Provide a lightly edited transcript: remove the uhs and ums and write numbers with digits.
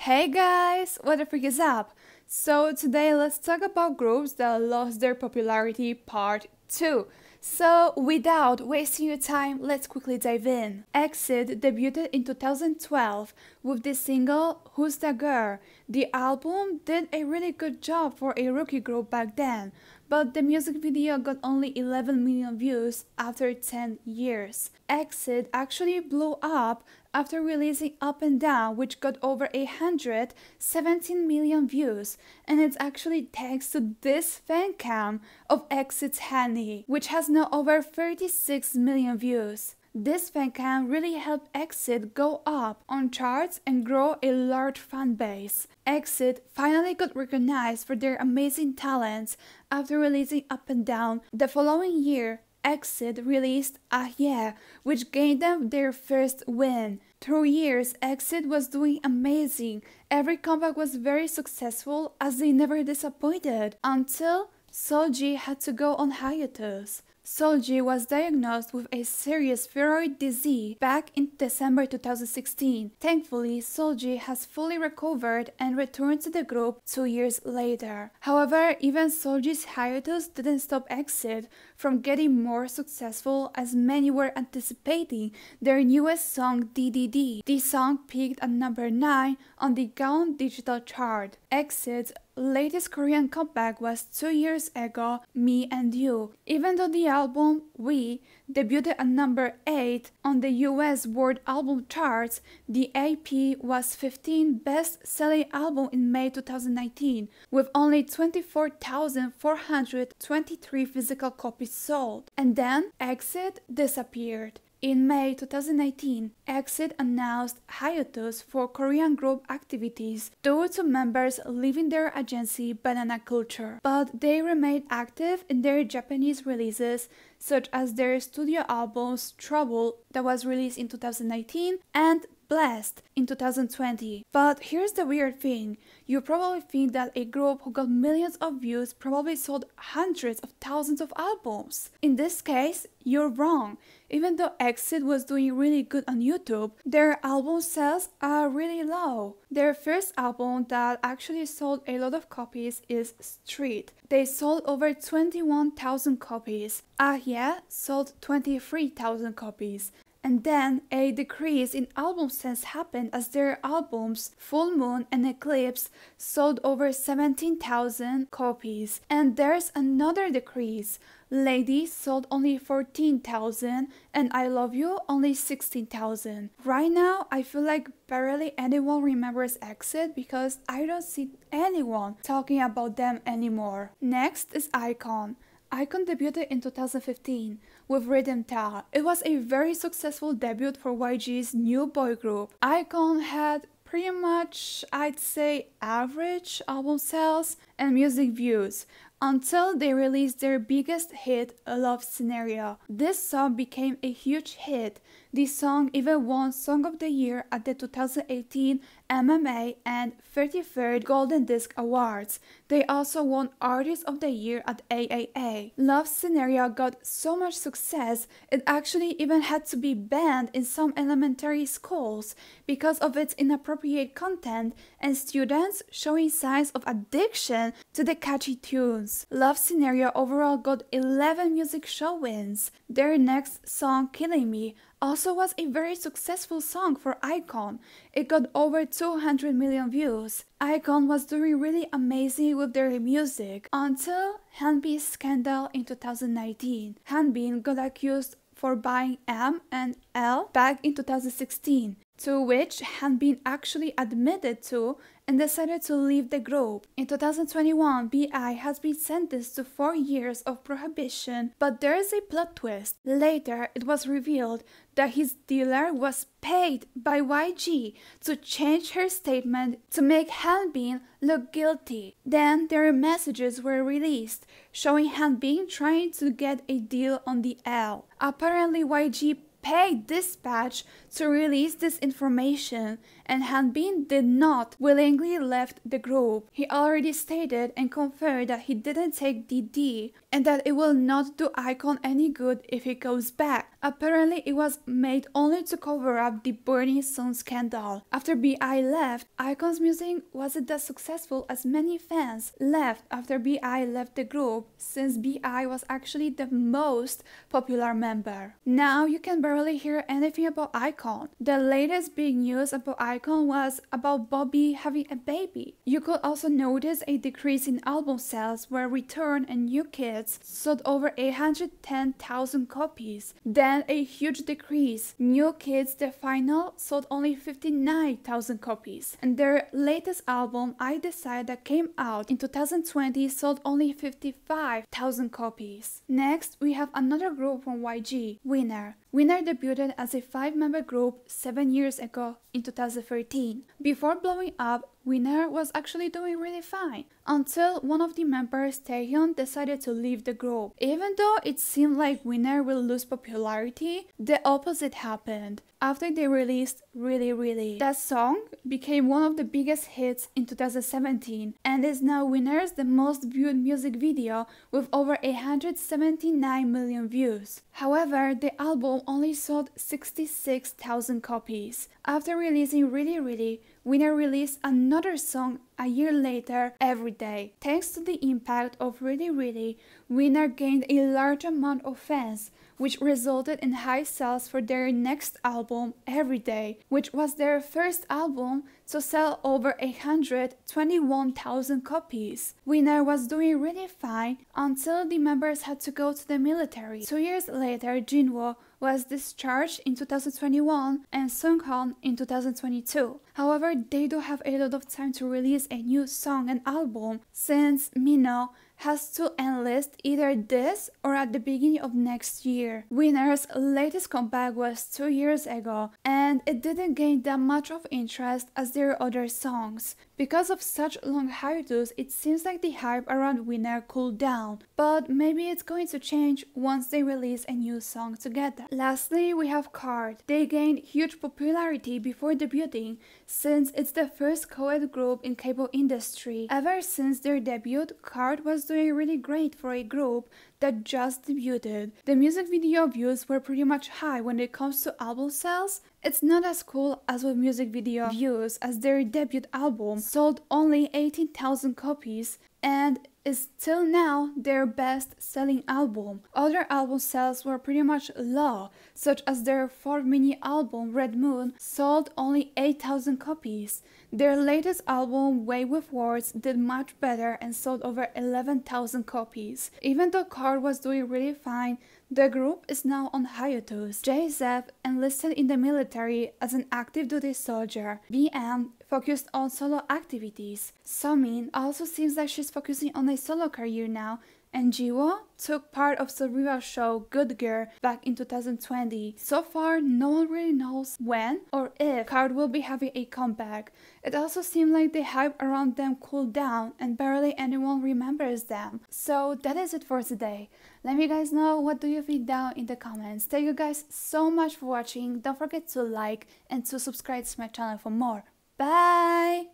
Hey guys, what the freak is up? So today let's talk about groups that lost their popularity part 2. So without wasting your time, let's quickly dive in. EXID debuted in 2012 with the single Who's That Girl. The album did a really good job for a rookie group back then, but the music video got only 11 million views after 10 years. EXID actually blew up after releasing Up and Down, which got over 117 million views, and it's actually thanks to this fan cam of EXID's Honey, which has now over 36 million views. This fan cam really helped EXID go up on charts and grow a large fan base. EXID finally got recognized for their amazing talents after releasing Up and Down. The following year, EXID released Ah Yeah, which gained them their first win. Through years, EXID was doing amazing. Every comeback was very successful as they never disappointed until Seulgi had to go on hiatus. Seulgi was diagnosed with a serious thyroid disease back in December 2016. Thankfully, Seulgi has fully recovered and returned to the group 2 years later. However, even Seulgi's hiatus didn't stop EXID from getting more successful, as many were anticipating their newest song DDD. The song peaked at number 9 on the Gaon digital chart. EXID's latest Korean comeback was 2 years ago, Me and You. Even though the album We debuted at number 8 on the US World Album Charts, the AP was 15th best-selling album in May 2019, with only 24,423 physical copies sold. And then EXID disappeared. In May 2019, EXID announced hiatus for Korean group activities due to members leaving their agency Banana Culture, but they remained active in their Japanese releases, such as their studio albums Trouble that was released in 2019 and Blessed in 2020. But here's the weird thing. You probably think that a group who got millions of views probably sold hundreds of thousands of albums. In this case, you're wrong. Even though EXID was doing really good on YouTube, their album sales are really low. Their first album that actually sold a lot of copies is Street. They sold over 21,000 copies. Ah Yeah sold 23,000 copies. And then a decrease in album sales happened as their albums Full Moon and Eclipse sold over 17,000 copies. And there's another decrease. Lady sold only 14,000 and I Love You only 16,000. Right now, I feel like barely anyone remembers EXID because I don't see anyone talking about them anymore. Next is iKON. iKON debuted in 2015 with Rhythm Ta. It was a very successful debut for YG's new boy group. iKON had pretty much, I'd say, average album sales and music views until they released their biggest hit, Love Scenario. This song became a huge hit. The song even won Song of the Year at the 2018 MMA and 33rd Golden Disc Awards. They also won Artist of the Year at AAA. Love Scenario got so much success, it actually even had to be banned in some elementary schools because of its inappropriate content and students showing signs of addiction to the catchy tunes. Love Scenario overall got 11 music show wins. Their next song, Killing Me, also was a very successful song for iKON. It got over 200 million views. iKON was doing really amazing with their music until Hanbin's scandal in 2019. Hanbin got accused for buying M and L back in 2016, to which Hanbin actually admitted to and decided to leave the group. In 2021, B.I. has been sentenced to 4 years of prohibition, but there is a plot twist. Later, it was revealed that his dealer was paid by YG to change her statement to make Hanbin look guilty. Then their messages were released, showing Hanbin trying to get a deal on the L. Apparently, YG paid dispatch to release this information, and Hanbin did not willingly left the group. He already stated and confirmed that he didn't take DD and that it will not do iKON any good if he goes back. Apparently it was made only to cover up the Bernie Sun scandal. After BI left, iKON's music wasn't as successful as many fans left after BI left the group, since BI was actually the most popular member. Now you can barely hear anything about iKON. The latest big news about iKON was about Bobby having a baby. You could also notice a decrease in album sales, where Return and New Kids sold over 810,000 copies. Then a huge decrease. New Kids, the final, sold only 59,000 copies. And their latest album, I Decide, that came out in 2020, sold only 55,000 copies. Next, we have another group from YG, Winner. Winner debuted as a 5-member group 7 years ago in 2013. Before blowing up, Winner was actually doing really fine, until one of the members, Taehyun, decided to leave the group. Even though it seemed like Winner will lose popularity, the opposite happened. After they released Really Really, that song became one of the biggest hits in 2017 and is now Winner's the most viewed music video with over 179 million views. However, the album only sold 66,000 copies. After releasing Really Really, Winner released another song a year later, Every Day. Thanks to the impact of Really Really, Winner gained a large amount of fans, which resulted in high sales for their next album, Every Day, which was their first album to sell over 121,000 copies. Winner was doing really fine until the members had to go to the military. 2 years later, Jinwoo was discharged in 2021 and Seunghan in 2022. However, they do have a lot of time to release a new song and album, since Minho has to enlist either this or at the beginning of next year. Winner's latest comeback was 2 years ago, and it didn't gain that much of interest as their other songs. Because of such long hiatus, it seems like the hype around Winner cooled down, but maybe it's going to change once they release a new song together. Lastly, we have KARD. They gained huge popularity before debuting, since it's the first co-ed group in K-pop industry. Ever since their debut, KARD was doing really great for a group that just debuted. The music video views were pretty much high when it comes to album sales. It's not as cool as with music video views, as their debut album sold only 18,000 copies and is till now their best-selling album. Other album sales were pretty much low, such as their 4th mini album Red Moon sold only 8,000 copies. Their latest album Way with Words did much better and sold over 11,000 copies. Even though KARD was doing really fine, the group is now on hiatus. JZ enlisted in the military as an active duty soldier. BM focused on solo activities. Somin also seems like she's focusing on a solo career now, and Jiwoo took part of survival show Good Girl back in 2020. So far, no one really knows when or if KARD will be having a comeback. It also seemed like the hype around them cooled down and barely anyone remembers them. So that is it for today. Let me guys know what do you think down in the comments. Thank you guys so much for watching. Don't forget to like and to subscribe to my channel for more. Bye!